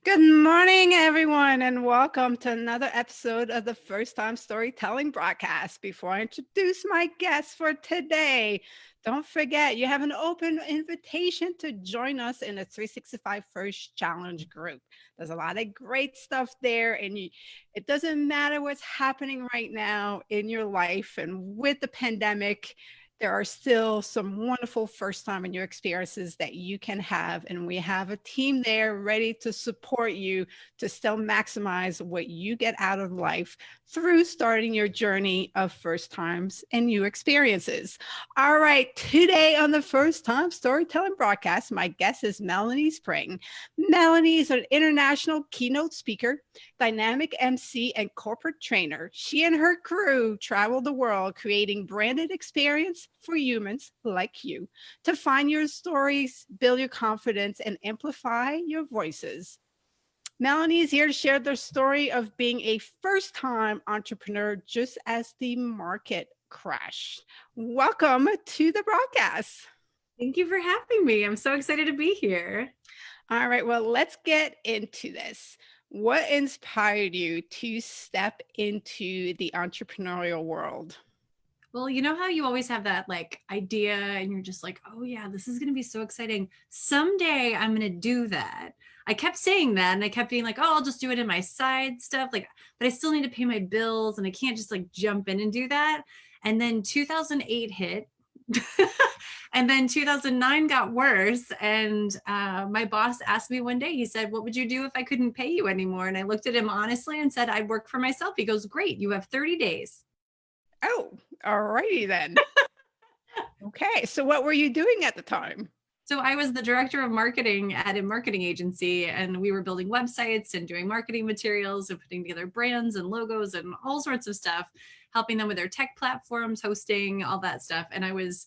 Good morning, everyone, and welcome to another episode of the First Time Storytelling broadcast. Before I introduce my guest for today, don't forget you have an open invitation to join us in the 365 First Challenge group. There's a lot of great stuff there, and it doesn't matter what's happening right now in your life. And with the pandemic, there are still some wonderful first time in your experiences that you can have. And we have a team there ready to support you to still maximize what you get out of life through starting your journey of first times and new experiences. All right, today on the First Time Storytelling broadcast, my guest is Melanie Spring. Melanie is an international keynote speaker, dynamic MC, and corporate trainer. She and her crew travel the world creating branded experience for humans like you to find your stories, build your confidence, and amplify your voices. Melanie is here to share the story of being a first-time entrepreneur just as the market crashed. Welcome to the broadcast. Thank you for having me. I'm so excited to be here. All right, well, let's get into this. What inspired you to step into the entrepreneurial world? Well, you know how you always have that idea and you're just like, oh yeah, this is going to be so exciting. Someday I'm going to do that. I kept saying that and I kept being like, oh, I'll just do it in my side stuff. But I still need to pay my bills and I can't just jump in and do that. And then 2008 hit. And then 2009 got worse. And my boss asked me one day, he said, what would you do if I couldn't pay you anymore? And I looked at him honestly and said, I'd work for myself. He goes, great, you have 30 days. Oh, all righty then. Okay, so what were you doing at the time? So I was the director of marketing at a marketing agency, and we were building websites and doing marketing materials and putting together brands and logos and all sorts of stuff, helping them with their tech platforms, hosting, all that stuff. And I was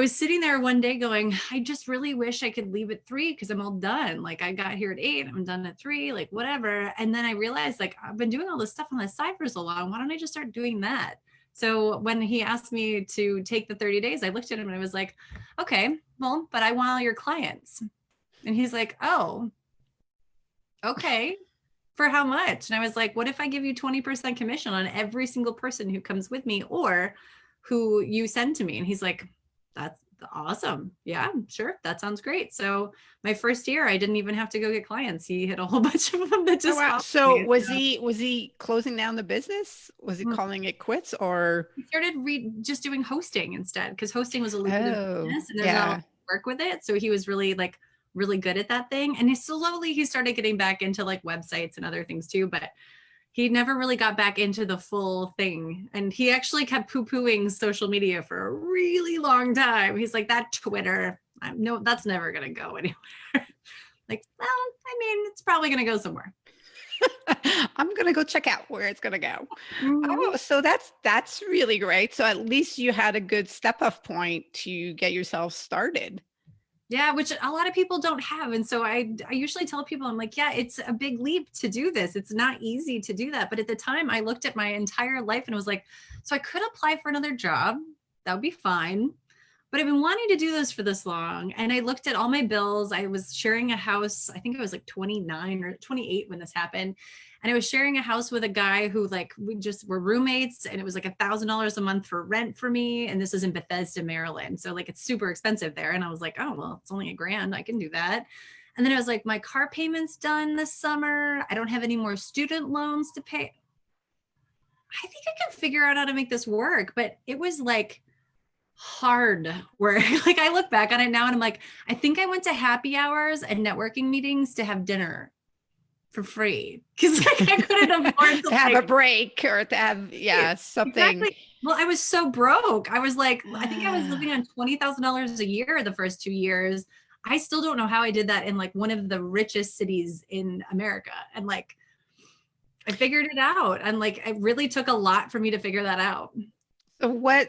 sitting there one day going, I just really wish I could leave at 3 because I'm all done. I got here at 8, I'm done at 3, whatever. And then I realized I've been doing all this stuff on the side for so long. Why don't I just start doing that? So when he asked me to take the 30 days, I looked at him and I was like, okay, well, but I want all your clients. And he's like, oh, okay. For how much? And I was like, what if I give you 20% commission on every single person who comes with me or who you send to me? And he's like, that's awesome. Yeah, sure. That sounds great. So my first year, I didn't even have to go get clients. He had a whole bunch of them that just followed So me. was he closing down the business? Was he calling it quits or? He started just doing hosting instead because hosting was a lucrative Oh, business and there's not a lot yeah. of work with it. So he was really really good at that thing. And he started getting back into websites and other things too. But he never really got back into the full thing. And he actually kept poo-pooing social media for a really long time. He's like, that Twitter, no, that's never going to go anywhere. Well, I mean, it's probably going to go somewhere. I'm gonna go check out where it's gonna go. Mm-hmm. Oh, so that's really great. So at least you had a good step-off point to get yourself started. Yeah, which a lot of people don't have. And so I usually tell people, I'm like, yeah, it's a big leap to do this. It's not easy to do that. But at the time I looked at my entire life and was like, so I could apply for another job. That would be fine. But I've been wanting to do this for this long. And I looked at all my bills. I was sharing a house. I think I was 29 or 28 when this happened. And I was sharing a house with a guy who we just were roommates, and it was $1,000 a month for rent for me. And this is in Bethesda, Maryland. So it's super expensive there. And I was like, oh, well, it's only $1,000. I can do that. And then I was like, my car payment's done this summer. I don't have any more student loans to pay. I think I can figure out how to make this work. But it was hard work. I look back on it now and I'm like, I think I went to happy hours and networking meetings to have dinner for free because I couldn't afford to have a break or to have something. Exactly. Well, I was so broke. I was I think I was living on $20,000 a year the first 2 years. I still don't know how I did that in one of the richest cities in America. And I figured it out. And it really took a lot for me to figure that out.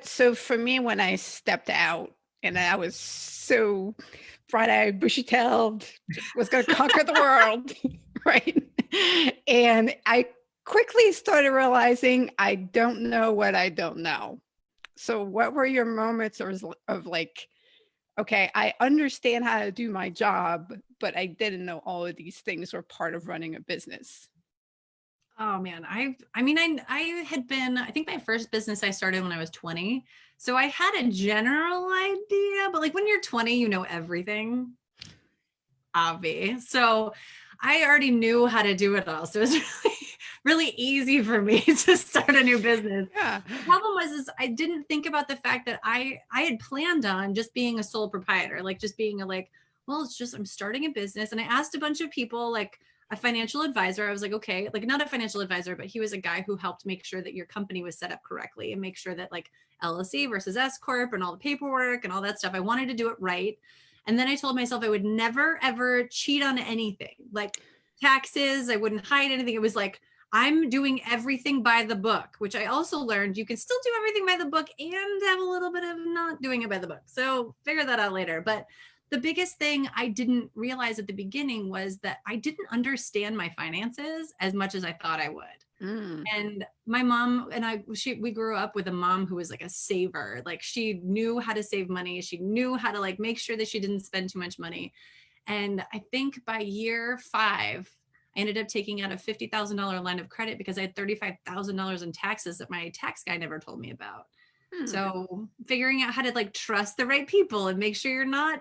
So for me, when I stepped out and I was so bright-eyed, bushy-tailed, was going to conquer the world, right? And I quickly started realizing I don't know what I don't know. So what were your moments of okay, I understand how to do my job, but I didn't know all of these things were part of running a business. Oh man, I had been, I think my first business I started when I was 20. So I had a general idea, but like when you're 20, you know everything. Avi. So I already knew how to do it all. So it was really easy for me to start a new business. Yeah. The problem was is I didn't think about the fact that I had planned on just being a sole proprietor, like just being a like, well, it's just I'm starting a business. And I asked a bunch of people, like a financial advisor. I was like, okay, like not a financial advisor, but he was a guy who helped make sure that your company was set up correctly and make sure that like LLC versus S Corp and all the paperwork and all that stuff. I wanted to do it right. And then I told myself I would never, ever cheat on anything like taxes. I wouldn't hide anything. It was like, I'm doing everything by the book, which I also learned you can still do everything by the book and have a little bit of not doing it by the book. So figure that out later. But the biggest thing I didn't realize at the beginning was that I didn't understand my finances as much as I thought I would. Mm. And my mom and we grew up with a mom who was like a saver. Like she knew how to save money. She knew how to like make sure that she didn't spend too much money. And I think by year 5, I ended up taking out a $50,000 line of credit because I had $35,000 in taxes that my tax guy never told me about. So figuring out how to like trust the right people and make sure you're not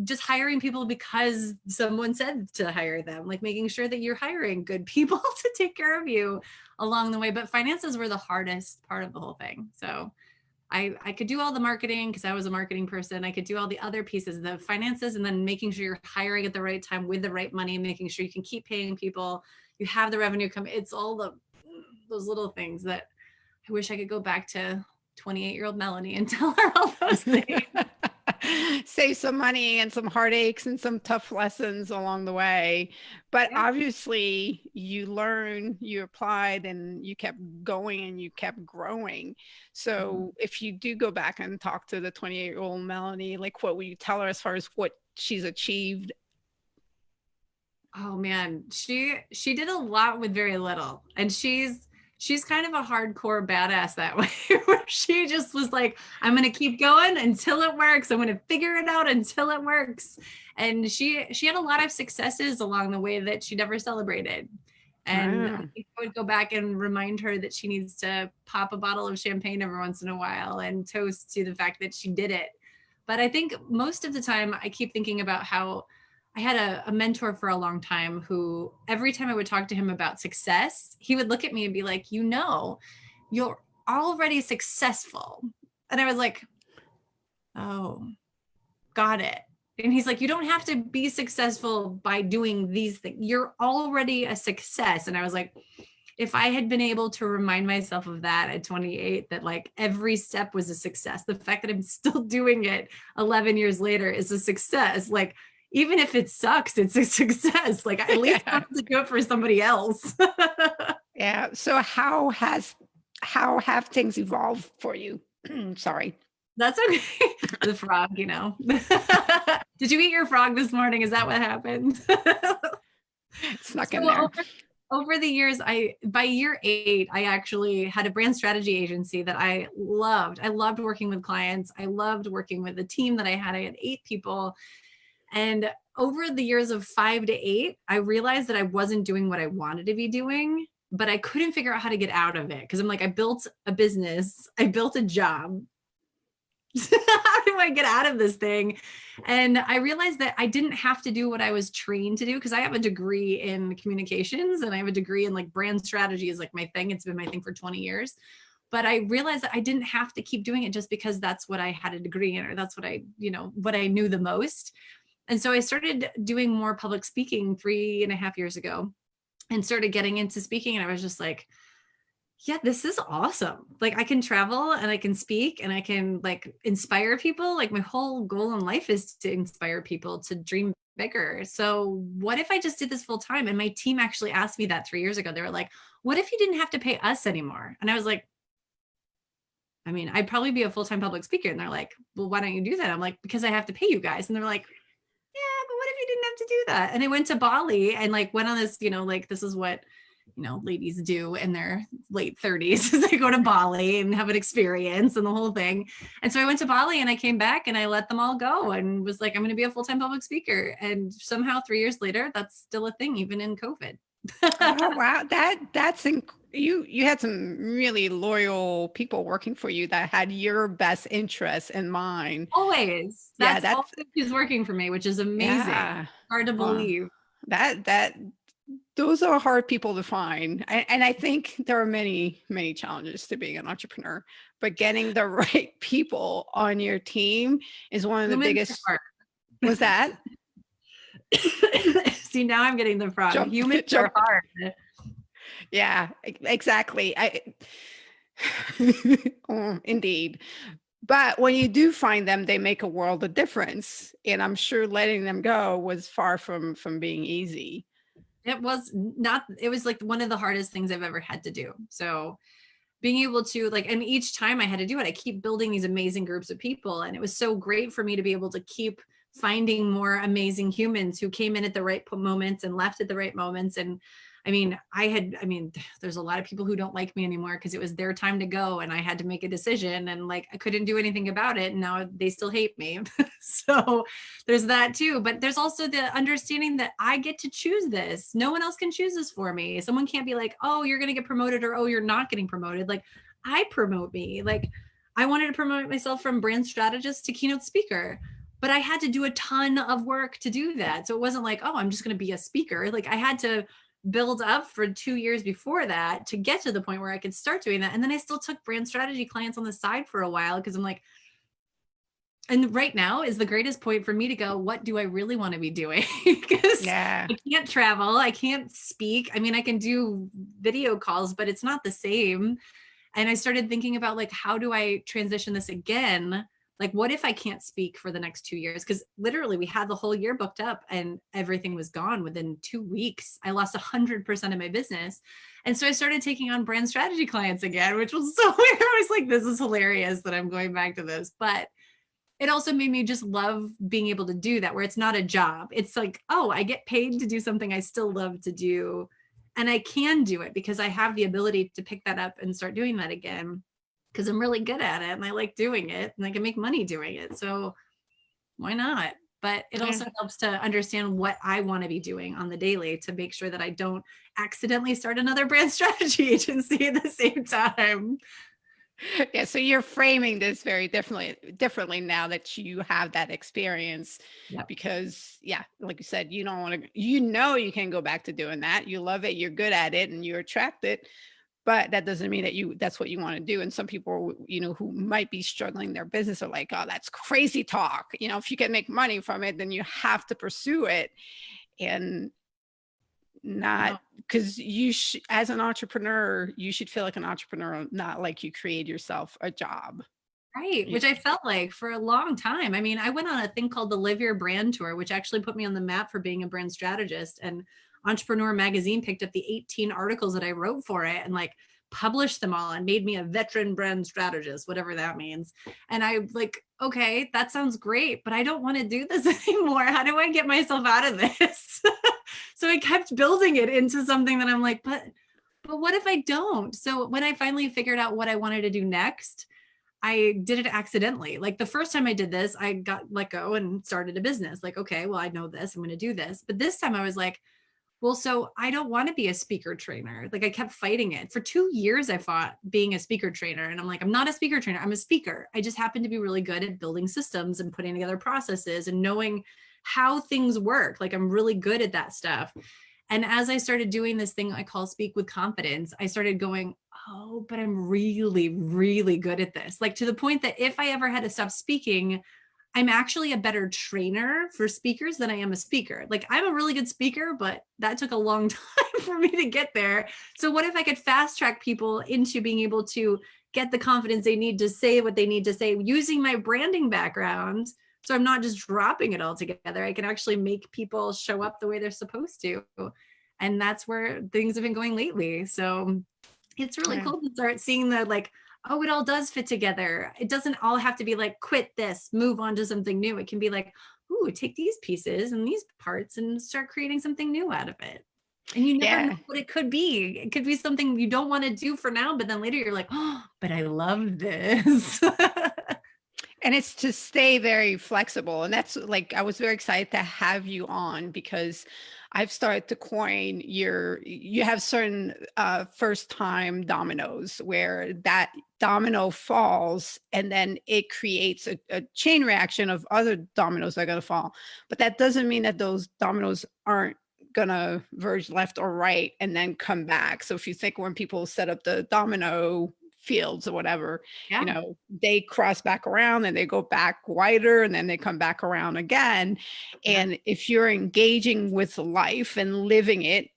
just hiring people because someone said to hire them, like making sure that you're hiring good people to take care of you along the way. But finances were the hardest part of the whole thing. So I could do all the marketing because I was a marketing person. I could do all the other pieces, the finances, and then making sure you're hiring at the right time with the right money, making sure you can keep paying people, you have the revenue come. It's all those little things that I wish I could go back to 28-year-old Melanie and tell her all those things. Save some money and some heartaches and some tough lessons along the way. But Yeah. obviously, you learned, you applied, and you kept going and you kept growing. So, if you do go back and talk to the 28-year-old Melanie, like what would you tell her as far as what she's achieved? Oh man, she did a lot with very little, and she's kind of a hardcore badass that way, where she just was like, I'm gonna keep going until it works. I'm gonna figure it out until it works. And she had a lot of successes along the way that she never celebrated. And I think I would go back and remind her that she needs to pop a bottle of champagne every once in a while and toast to the fact that she did it. But I think most of the time I keep thinking about how I had a mentor for a long time who every time I would talk to him about success, he would look at me and be like, you're already successful. And I was like, oh, got it. And he's like, you don't have to be successful by doing these things. You're already a success. And I was like, if I had been able to remind myself of that at 28, that like every step was a success, the fact that I'm still doing it 11 years later is a success. Like, even if it sucks, it's a success. Like at least I have to do it for somebody else. Yeah. So how have things evolved for you? Sorry. That's okay. The frog, you know. Did you eat your frog this morning? Is that what happened? Snuck in there. Over the years, by year 8, I actually had a brand strategy agency that I loved. I loved working with clients. I loved working with the team that I had. I had 8 people. And over the years of 5 to 8, I realized that I wasn't doing what I wanted to be doing, but I couldn't figure out how to get out of it. Because I'm like, I built a business, I built a job. How do I get out of this thing? And I realized that I didn't have to do what I was trained to do, because I have a degree in communications and I have a degree in like brand strategy is like my thing. It's been my thing for 20 years. But I realized that I didn't have to keep doing it just because that's what I had a degree in, or that's what what I knew the most. And so I started doing more public speaking 3.5 years ago and started getting into speaking. And I was just like, yeah, this is awesome. Like I can travel and I can speak and I can like inspire people. Like my whole goal in life is to inspire people to dream bigger. So what if I just did this full time? And my team actually asked me that 3 years ago. They were like, what if you didn't have to pay us anymore? And I was like, I mean, I'd probably be a full-time public speaker. And they're like, well, why don't you do that? I'm like, because I have to pay you guys. And they're like, yeah, but what if you didn't have to do that? And I went to Bali and like went on this, like, this is what, ladies do in their late 30s is they go to Bali and have an experience and the whole thing. And so I went to Bali and I came back and I let them all go and was like, I'm going to be a full-time public speaker. And somehow 3 years later, that's still a thing, even in COVID. Oh, wow. You had some really loyal people working for you that had your best interests in mind. Always. Yeah, That's that's also who's working for me, which is amazing. yeah. Hard to believe. That those are hard people to find. And I think there are many, many challenges to being an entrepreneur, but getting the right people on your team is one of the Humans biggest. are Was that? hard. See, now I'm getting the frog. Jump, Humans jump. are hard. Yeah, exactly. Indeed. But when you do find them, they make a world of difference. And I'm sure letting them go was far from being easy. It was like one of the hardest things I've ever had to do. So being able to and each time I had to do it, I keep building these amazing groups of people. And it was so great for me to be able to keep finding more amazing humans who came in at the right moments and left at the right moments. And there's a lot of people who don't like me anymore because it was their time to go and I had to make a decision and I couldn't do anything about it. And now they still hate me. So there's that too. But there's also the understanding that I get to choose this. No one else can choose this for me. Someone can't be like, oh, you're going to get promoted, or, oh, you're not getting promoted. I promote me. I wanted to promote myself from brand strategist to keynote speaker, but I had to do a ton of work to do that. So it wasn't like, oh, I'm just going to be a speaker. I had to build up for 2 years before that to get to the point where I could start doing that. And then I still took brand strategy clients on the side for a while because I'm like, and right now is the greatest point for me to go, what do I really want to be doing? Because Yeah. I can't travel, I can't speak. I mean, I can do video calls, but it's not the same. And I started thinking about how do I transition this again? What if I can't speak for the next 2 years? Because literally we had the whole year booked up and everything was gone within 2 weeks. I lost 100% of my business. And so I started taking on brand strategy clients again, which was so weird. I was like, this is hilarious that I'm going back to this. But it also made me just love being able to do that, where it's not a job. It's oh, I get paid to do something I still love to do. And I can do it because I have the ability to pick that up and start doing that again, because I'm really good at it and I like doing it and I can make money doing it. So why not? But it also helps to understand what I want to be doing on the daily to make sure that I don't accidentally start another brand strategy agency at the same time. Yeah, so you're framing this very differently now that you have that experience. Yep. Because like you said, you don't want to, you can go back to doing that. You love it, you're good at it, and you attract it, but that doesn't mean that that's what you want to do. And some people, who might be struggling their business are like, oh, that's crazy talk. If you can make money from it, then you have to pursue it. And not because as an entrepreneur, you should feel like an entrepreneur, not like you create yourself a job. Right. Which I felt like for a long time. I mean, I went on a thing called the Live Your Brand Tour, which actually put me on the map for being a brand strategist. And Entrepreneur Magazine picked up the 18 articles that I wrote for it and published them all and made me a veteran brand strategist, whatever that means. And I okay, that sounds great, but I don't want to do this anymore. How do I get myself out of this? So I kept building it into something that I'm like, but what if I don't? So when I finally figured out what I wanted to do next, I did it accidentally. The first time I did this, I got let go and started a business. Okay, well, I know this, I'm going to do this. But this time I was like, well, so I don't want to be a speaker trainer. I kept fighting it. For 2 years, I fought being a speaker trainer. And I'm like, I'm not a speaker trainer. I'm a speaker. I just happen to be really good at building systems and putting together processes and knowing how things work. I'm really good at that stuff. And as I started doing this thing I call Speak with Confidence, I started going, oh, but I'm really, really good at this. To the point that if I ever had to stop speaking, I'm actually a better trainer for speakers than I am a speaker. I'm a really good speaker, but that took a long time for me to get there. So what if I could fast track people into being able to get the confidence they need to say what they need to say using my branding background? So I'm not just dropping it all together. I can actually make people show up the way they're supposed to. And that's where things have been going lately. So it's really cool to start seeing the oh, it all does fit together. It doesn't all have to be quit this, move on to something new. It can be ooh, take these pieces and these parts and start creating something new out of it. And you never know Yeah. what it could be. It could be something you don't want to do for now, but then later you're like, oh, but I love this. And it's to stay very flexible. And that's like, I was very excited to have you on because I've started to coin you have certain first time dominoes where that domino falls and then it creates a chain reaction of other dominoes that are going to fall. But that doesn't mean that those dominoes aren't going to verge left or right and then come back. So if you think when people set up the domino fields or whatever, Yeah. they cross back around and they go back wider and then they come back around again. Yeah. And if you're engaging with life and living it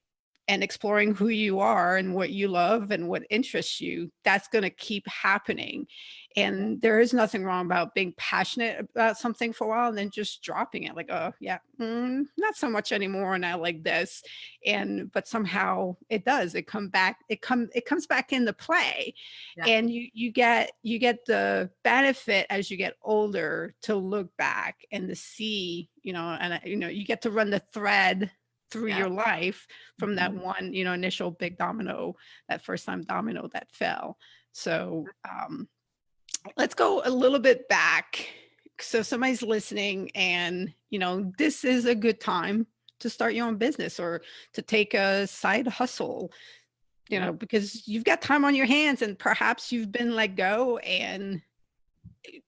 and exploring who you are and what you love and what interests you, that's going to keep happening. And there is nothing wrong about being passionate about something for a while and then just dropping it like, oh yeah, not so much anymore. And I like this. And, but somehow it does, it comes back into play. Yeah. And you get the benefit as you get older to look back and to see, and you get to run the thread through Yeah. your life from that Mhm. one, initial big domino, that first time domino that fell. So let's go a little bit back. So somebody's listening and, this is a good time to start your own business or to take a side hustle, Yep. because you've got time on your hands and perhaps you've been let go. And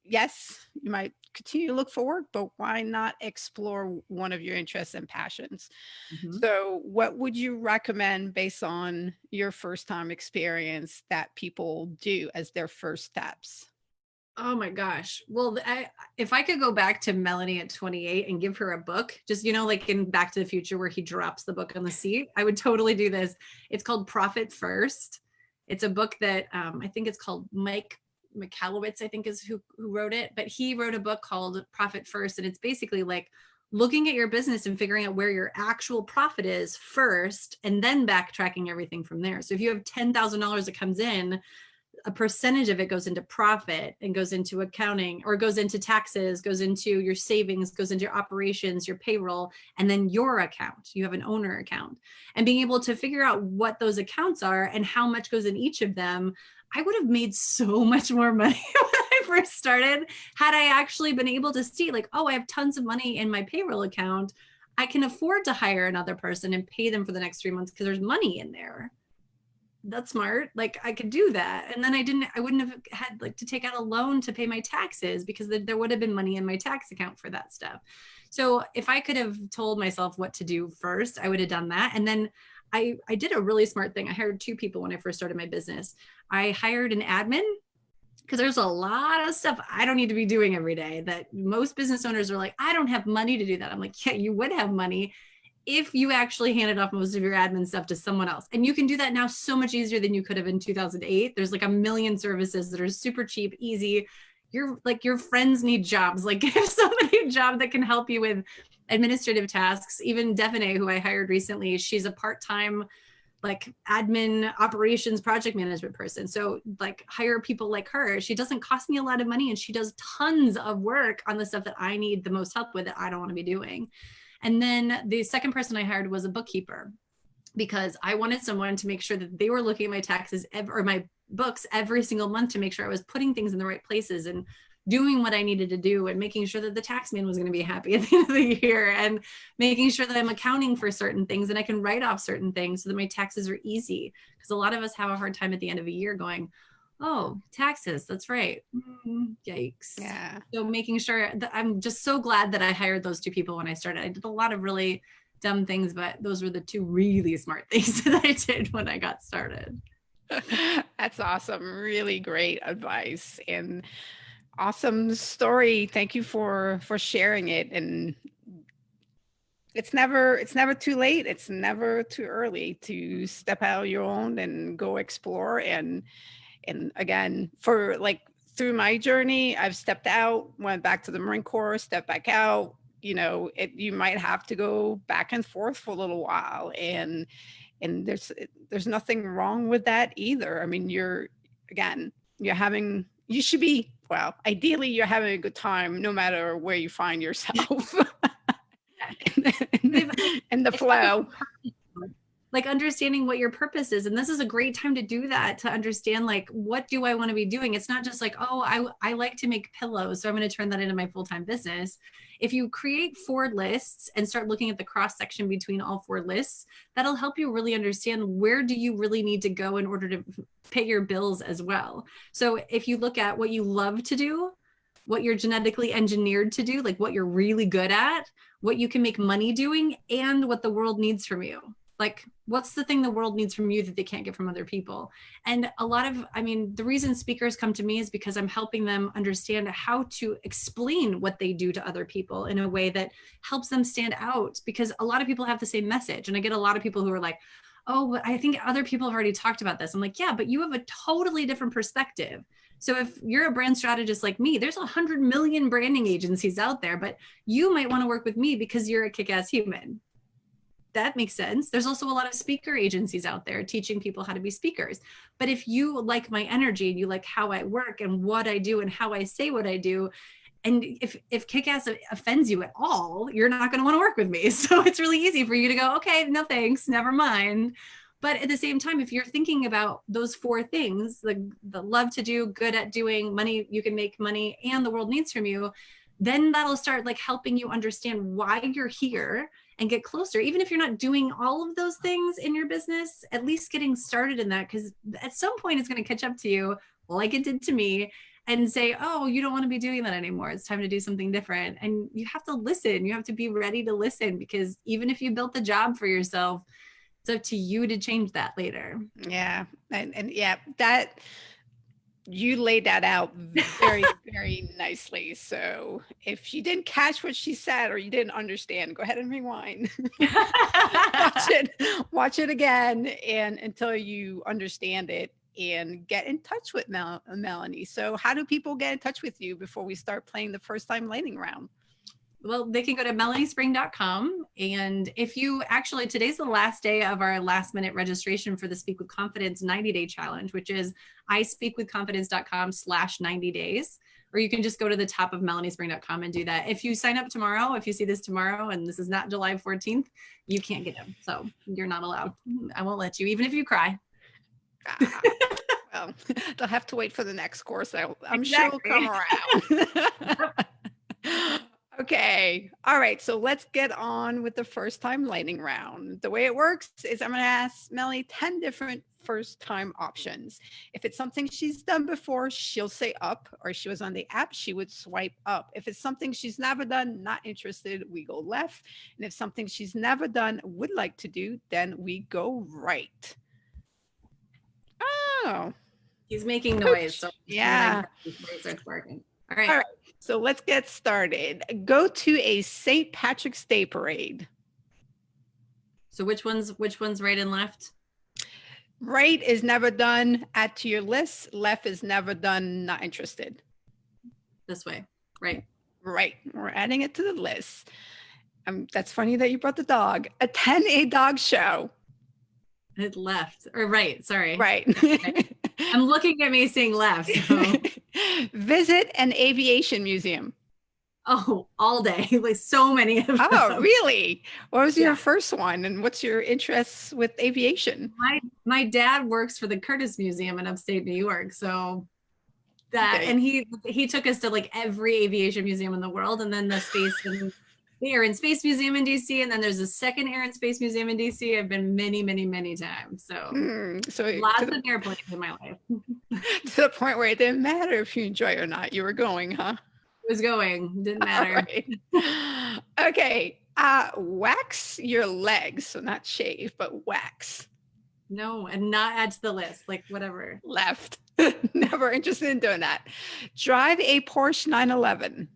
yes, you might continue to look forward, but why not explore one of your interests and passions? Mhm. So, what would you recommend based on your first time experience that people do as their first steps? Oh my gosh. Well, if I could go back to Melanie at 28 and give her a book, just, like in Back to the Future where he drops the book on the seat, I would totally do this. It's called Profit First. It's a book that I think it's called Mike Michalowicz, I think is who wrote it. But he wrote a book called Profit First. And it's basically like looking at your business and figuring out where your actual profit is first, and then backtracking everything from there. So if you have $10,000 that comes in, a percentage of it goes into profit and goes into accounting or goes into taxes, goes into your savings, goes into your operations, your payroll, and then your account. You have an owner account. And being able to figure out what those accounts are and how much goes in each of them, I would have made so much more money when I first started had I actually been able to see like, oh, I have tons of money in my payroll account. I can afford to hire another person and pay them for the next 3 months because there's money in there. That's smart. Like I could do that. And then I wouldn't have had like to take out a loan to pay my taxes because there would have been money in my tax account for that stuff. So if I could have told myself what to do first, I would have done that. And then I did a really smart thing. I hired 2 people when I first started my business. I hired an admin because there's a lot of stuff I don't need to be doing every day that most business owners are like, I don't have money to do that. I'm like, yeah, you would have money if you actually handed off most of your admin stuff to someone else. And you can do that now so much easier than you could have in 2008. There's like a million services that are super cheap, easy. Your friends need jobs. Like give somebody a job that can help you with administrative tasks. Even Devine, who I hired recently, she's a part-time like admin operations project management person. So like hire people like her. She doesn't cost me a lot of money and she does tons of work on the stuff that I need the most help with that I don't want to be doing. And then the second person I hired was a bookkeeper because I wanted someone to make sure that they were looking at my taxes or my books every single month to make sure I was putting things in the right places and doing what I needed to do and making sure that the tax man was going to be happy at the end of the year and making sure that I'm accounting for certain things and I can write off certain things so that my taxes are easy. Because a lot of us have a hard time at the end of a year going, oh, taxes, that's right. Yikes. Yeah. So making sure that I'm just so glad that I hired those 2 people when I started. I did a lot of really dumb things, but those were the 2 really smart things that I did when I got started. That's awesome. Really great advice and awesome story. Thank you for sharing it. And it's never too late. It's never too early to step out your own and go explore. And again, for like through my journey, I've stepped out, went back to the Marine Corps, stepped back out. You might have to go back and forth for a little while, and there's nothing wrong with that either. I mean, you should be, well, ideally you're having a good time no matter where you find yourself. Yeah. in the It's almost flow. like understanding what your purpose is. And this is a great time to do that, to understand like, what do I want to be doing? It's not just like, oh, I like to make pillows, so I'm going to turn that into my full-time business. If you create 4 lists and start looking at the cross section between all 4 lists, that'll help you really understand where do you really need to go in order to pay your bills as well. So if you look at what you love to do, what you're genetically engineered to do, like what you're really good at, what you can make money doing, and what the world needs from you. Like, what's the thing the world needs from you that they can't get from other people? And a lot of, I mean, the reason speakers come to me is because I'm helping them understand how to explain what they do to other people in a way that helps them stand out, because a lot of people have the same message. And I get a lot of people who are like, oh, but I think other people have already talked about this. I'm like, yeah, but you have a totally different perspective. So if you're a brand strategist like me, there's 100 million branding agencies out there, but you might want to work with me because you're a kick-ass human. That makes sense. There's also a lot of speaker agencies out there teaching people how to be speakers. But if you like my energy and you like how I work and what I do and how I say what I do, and if kick-ass offends you at all, you're not going to want to work with me. So it's really easy for you to go, okay, no thanks, never mind. But at the same time, if you're thinking about those 4 things, the love to do, good at doing, money, you can make money, and the world needs from you, then that'll start like helping you understand why you're here and get closer. Even if you're not doing all of those things in your business, at least getting started in that, because at some point it's going to catch up to you like it did to me and say, oh, you don't want to be doing that anymore. It's time to do something different. And you have to listen. You have to be ready to listen, because even if you built the job for yourself, it's up to you to change that later. Yeah. And yeah, that you laid that out very, very nicely. So if you didn't catch what she said or you didn't understand, go ahead and rewind. Watch it again, and until you understand it, and get in touch with Melanie. So how do people get in touch with you before we start playing the first time lightning round? Well, they can go to melaniespring.com. And if you actually, today's the last day of our last minute registration for the Speak with Confidence 90-day challenge, which is ispeakwithconfidence.com/90 days. Or you can just go to the top of melaniespring.com and do that. If you sign up tomorrow, if you see this tomorrow and this is not July 14th, you can't get them. So you're not allowed. I won't let you, even if you cry. Well, they'll have to wait for the next course. I'm Exactly. sure it'll come around. Okay. All right. So let's get on with the first time lightning round. The way it works is I'm going to ask Melanie 10 different first time options. If it's something she's done before, she'll say up, or she was on the app, she would swipe up. If it's something she's never done, not interested, we go left. And if something she's never done, would like to do, then we go right. Oh, He's making noise. So yeah. it starts working. All right. All right. So let's get started. Go to a St. Patrick's Day parade. So which one's right and left? Right is never done, add to your list. Left is never done, not interested. This way. Right. Right. We're adding it to the list. That's funny that you brought the dog. Attend a dog show. It left or right. Sorry. Right. I'm looking at me saying left. So. Visit an aviation museum. Oh, all day. Like so many of them. Oh, really? What was your first one? And what's your interests with aviation? My dad works for the Curtis Museum in upstate New York. So that, and he took us to like every aviation museum in the world, and then the Air and Space Museum in DC, and then there's a second Air and Space Museum in DC. I've been many, many, many times. So lots of airplanes in my life. To the point where it didn't matter if you enjoy it or not. You were going, huh? Was going, didn't matter. Right. Okay. Wax your legs. So not shave, but wax. No, and not add to the list, like whatever. Left. Never interested in doing that. Drive a Porsche 911.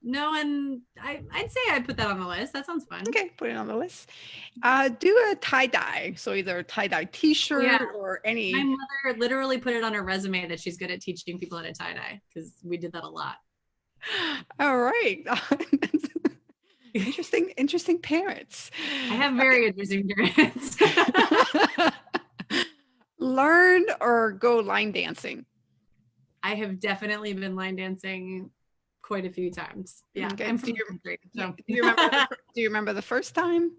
No, and I'd say I'd put that on the list. That sounds fun. Okay, put it on the list. Do a tie-dye. So either a tie-dye t-shirt or any. My mother literally put it on her resume that she's good at teaching people how to tie-dye, because we did that a lot. All right. Interesting parents. I have very interesting parents. Learn or go line dancing. I have definitely been line dancing quite a few times. Yeah. Okay. I'm do you remember the first time?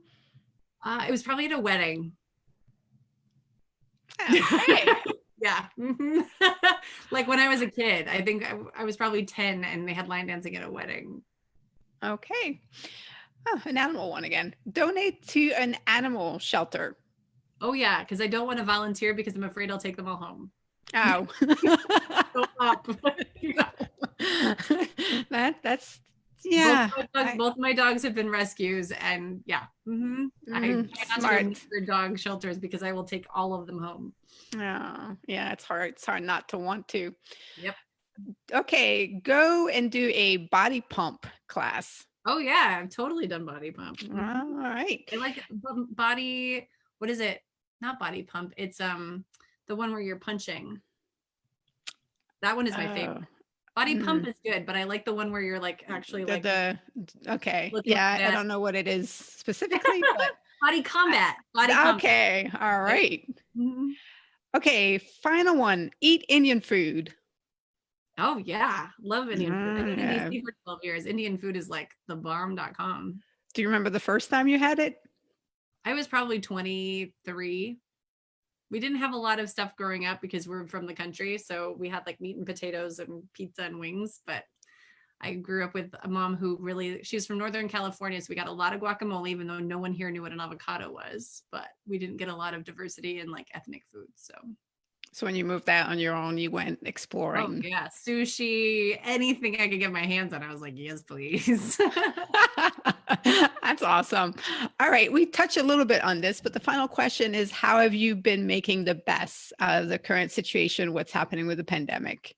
It was probably at a wedding. Okay. Yeah. Mhm. Like when I was a kid, I think I was probably 10 and they had line dancing at a wedding. Okay. Oh, an animal one again. Donate to an animal shelter. Oh yeah, because I don't want to volunteer because I'm afraid I'll take them all home. Oh. Go up. Yeah. That's yeah. Both my dogs have been rescues, and yeah, I try not to go Smart. near dog shelters because I will take all of them home. Oh, yeah, it's hard. It's hard not to want to. Yep. Okay, go and do a body pump class. Oh yeah, I've totally done body pump. All right. I like body. What is it? Not body pump. It's the one where you're punching. That one is my favorite. Oh, Body pump mm, is good, but I like the one where you're like actually like the okay. looking Yeah, I at don't know what it is specifically, but body combat. Body combat. okay. All Right? right. Mhm. Okay, final one. Eat Indian food. Oh yeah, love Indian food. I lived in Yeah. DC for 12 years. Indian food is like the bomb.com. Do you remember the first time you had it? I was probably 23. We didn't have a lot of stuff growing up because we're from the country. So we had like meat and potatoes and pizza and wings. But I grew up with a mom who really, she was from Northern California. So we got a lot of guacamole, even though no one here knew what an avocado was. But we didn't get a lot of diversity in like ethnic food. So, So when you moved out on your own, you went oh exploring. yeah, sushi, anything I could get my hands on. I was like, yes, please. That's awesome. All right, we touched a little bit on this, but the final question is, how have you been making the best of the current situation, what's happening with the pandemic?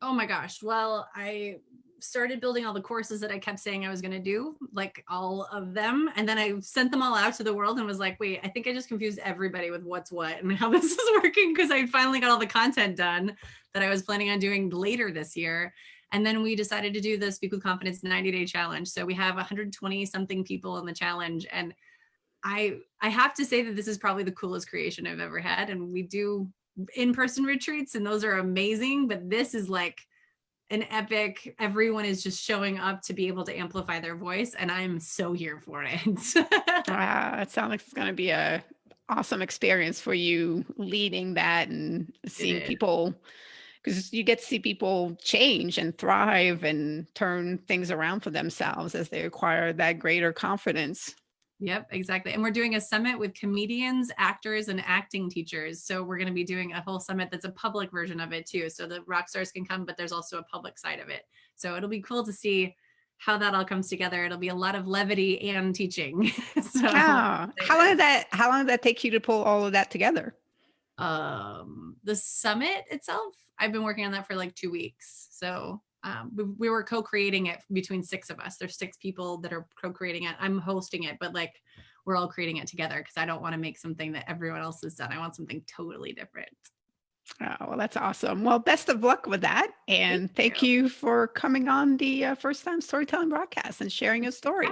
Oh my gosh. Well, I started building all the courses that I kept saying I was going to do, like all of them. And then I sent them all out to the world and was like, wait, I think I just confused everybody with what's what and how this is working because I finally got all the content done that I was planning on doing later this year. And then we decided to do the Speak with Confidence 90-day challenge. So we have 120 something people in the challenge. And I have to say that this is probably the coolest creation I've ever had. And we do in-person retreats and those are amazing, but this is like an epic, everyone is just showing up to be able to amplify their voice and I'm so here for it. It sounds like it's going to be a awesome experience for you leading that and seeing people, because you get to see people change and thrive and turn things around for themselves as they acquire that greater confidence. Yep, exactly. And we're doing a summit with comedians, actors, and acting teachers. So we're going to be doing a whole summit that's a public version of it too. So the rock stars can come, but there's also a public side of it. So it'll be cool to see how that all comes together. It'll be a lot of levity and teaching. So Oh, how long did that take you to pull all of that together? the summit itself, I've been working on that for like 2 weeks. So we were co-creating it between 6 of us. There's 6 people that are co-creating it. I'm hosting it, but like we're all creating it together because I don't want to make something that everyone else has done. I want something totally different. Oh, well, that's awesome. Well, best of luck with that. And thank you for coming on the First Time Storytelling broadcast and sharing your story.